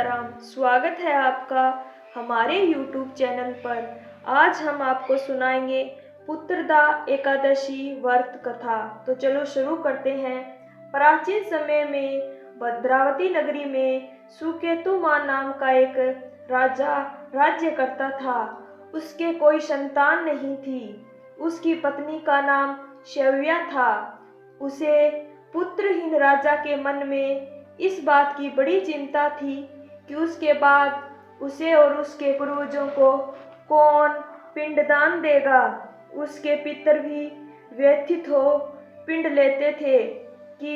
सीताराम। स्वागत है आपका हमारे YouTube चैनल पर। आज हम आपको सुनाएंगे पुत्रदा एकादशी व्रत कथा। तो चलो शुरू करते हैं। प्राचीन समय में भद्रावती नगरी में सुकेतुमान नाम का एक राजा राज्य करता था। उसके कोई संतान नहीं थी। उसकी पत्नी का नाम शव्या था। उसे पुत्रहीन राजा के मन में इस बात की बड़ी चिंता थी कि उसके बाद उसे और उसके पूर्वजों को कौन पिंडदान देगा। उसके पितर भी व्यथित हो पिंड लेते थे कि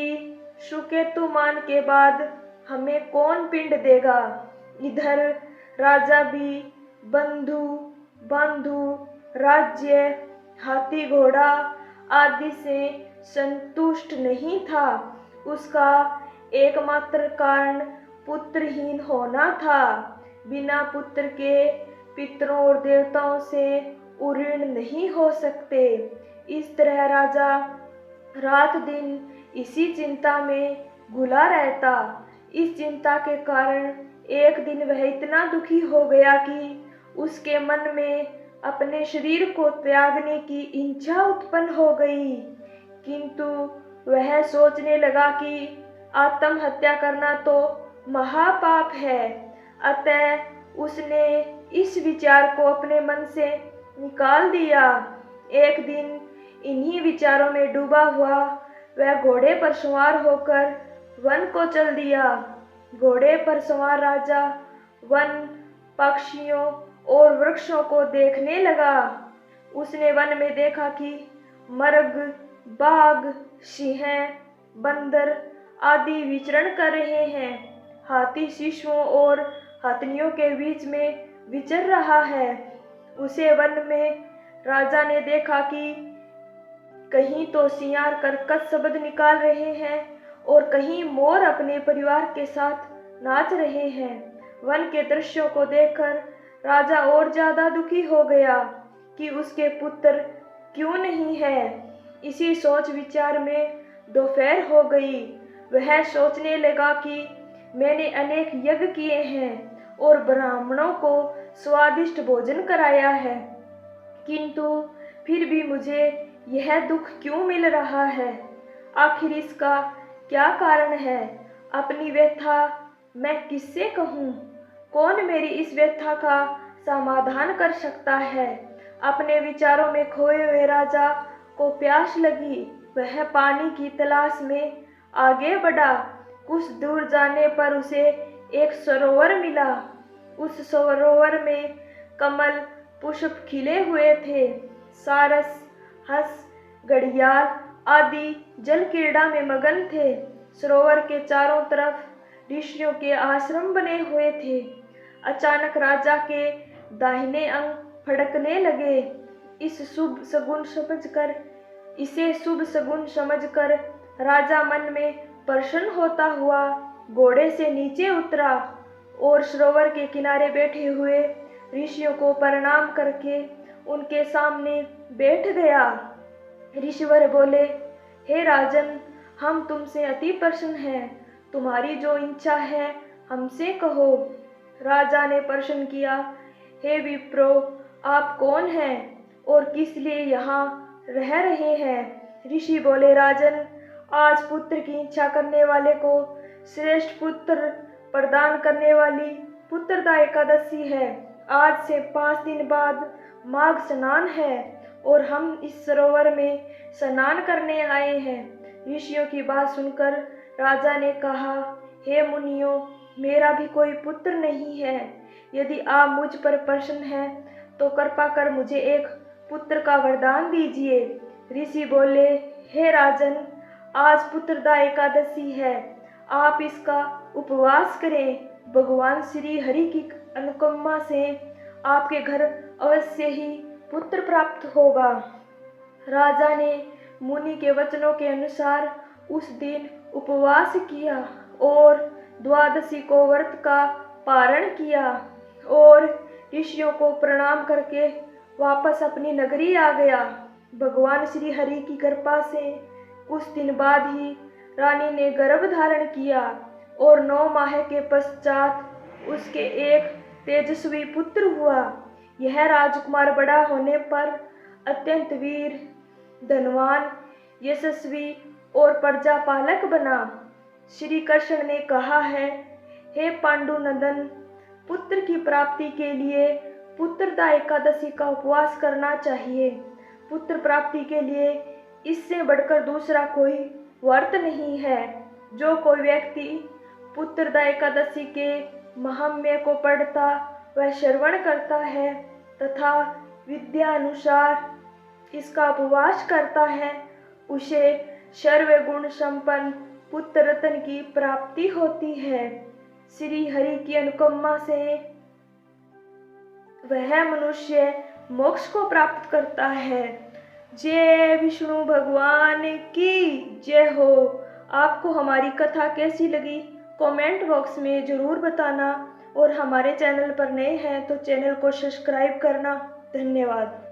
सुकेतुमान के बाद हमें कौन पिंड देगा। इधर राजा भी बंधु बंधु राज्य हाथी घोड़ा आदि से संतुष्ट नहीं था। उसका एकमात्र कारण पुत्रहीन होना था। बिना पुत्र के पितरों और देवताओं से उऋण नहीं हो सकते। इस तरह राजा रात दिन इसी चिंता में घुला रहता। इस चिंता के कारण एक दिन वह इतना दुखी हो गया कि उसके मन में अपने शरीर को त्यागने की इच्छा उत्पन्न हो गई। किंतु वह सोचने लगा कि आत्महत्या करना तो महापाप है। अतः उसने इस विचार को अपने मन से निकाल दिया। एक दिन इन्हीं विचारों में डूबा हुआ वह घोड़े पर सवार होकर वन को चल दिया। घोड़े पर सवार राजा वन पक्षियों और वृक्षों को देखने लगा। उसने वन में देखा कि मर्ग बाघ सिंह बंदर आदि विचरण कर रहे हैं। हाथी शिशुओं और हथनियों के बीच में विचर रहा है। उसे वन में राजा ने देखा कि कहीं तो सियार कर्कश शब्द निकाल रहे हैं और कहीं मोर अपने परिवार के साथ नाच रहे हैं। वन के दृश्यों को देखकर राजा और ज्यादा दुखी हो गया कि उसके पुत्र क्यों नहीं है। इसी सोच विचार में दोपहर हो गई। वह सोचने लगा कि मैंने अनेक यज्ञ किए हैं और ब्राह्मणों को स्वादिष्ट भोजन कराया है, किंतु फिर भी मुझे यह दुख क्यों मिल रहा है। आखिर इसका क्या कारण है। अपनी व्यथा मैं किससे कहूँ। कौन मेरी इस व्यथा का समाधान कर सकता है। अपने विचारों में खोए हुए राजा को प्यास लगी। वह पानी की तलाश में आगे बढ़ा। कुछ दूर जाने पर उसे एक सरोवर मिला। उस सरोवर में कमल पुष्प खिले हुए थे। सारस हंस घड़ियाल आदि जल क्रीड़ा में मगन थे। सरोवर के चारों तरफ ऋषियों के आश्रम बने हुए थे। अचानक राजा के दाहिने अंग फड़कने लगे। इसे शुभ सगुन समझकर राजा मन में प्रसन्न होता हुआ घोड़े से नीचे उतरा और सरोवर के किनारे बैठे हुए ऋषियों को प्रणाम करके उनके सामने बैठ गया। ऋषिवर बोले, हे राजन, हम तुमसे अति प्रसन्न हैं। तुम्हारी जो इच्छा है हमसे कहो। राजा ने प्रश्न किया, हे विप्रो, आप कौन हैं और किस लिए यहाँ रह रहे हैं। ऋषि बोले, राजन, आज पुत्र की इच्छा करने वाले को श्रेष्ठ पुत्र प्रदान करने वाली पुत्रदा एकादशी है। आज से 5 दिन बाद माघ स्नान है और हम इस सरोवर में स्नान करने आए हैं। ऋषियों की बात सुनकर राजा ने कहा, हे मुनियों, मेरा भी कोई पुत्र नहीं है। यदि आप मुझ पर प्रसन्न हैं तो कृपा कर मुझे एक पुत्र का वरदान दीजिए। ऋषि बोले, हे राजन, आज पुत्रदा एकादशी है। आप इसका उपवास करें। भगवान श्री हरि की अनुकंपा से आपके घर अवश्य ही पुत्र प्राप्त होगा। राजा ने मुनि के वचनों के अनुसार उस दिन उपवास किया और द्वादशी को व्रत का पारण किया और ऋषियों को प्रणाम करके वापस अपनी नगरी आ गया। भगवान श्री हरि की कृपा से कुछ दिन बाद ही रानी ने गर्भ धारण किया और 9 माह के पश्चात उसके एक तेजस्वी पुत्र हुआ। यह राजकुमार बड़ा होने पर अत्यंत वीर, धनवान, यशस्वी और प्रजापालक बना। श्री कृष्ण ने कहा है, हे पांडुनंदन, पुत्र की प्राप्ति के लिए पुत्रदा एकादशी का उपवास करना चाहिए। पुत्र प्राप्ति के लिए इससे बढ़कर दूसरा कोई व्रत नहीं है। जो कोई व्यक्ति पुत्रदा एकादशी के महात्म्य को पढ़ता व श्रवण करता है तथा विद्या अनुसार इसका उपवास करता है, उसे सर्वगुण संपन्न पुत्र रत्न की प्राप्ति होती है। श्री हरि की अनुकंपा से वह मनुष्य मोक्ष को प्राप्त करता है। जय विष्णु भगवान की जय हो। आपको हमारी कथा कैसी लगी कमेंट बॉक्स में ज़रूर बताना, और हमारे चैनल पर नए हैं तो चैनल को सब्सक्राइब करना। धन्यवाद।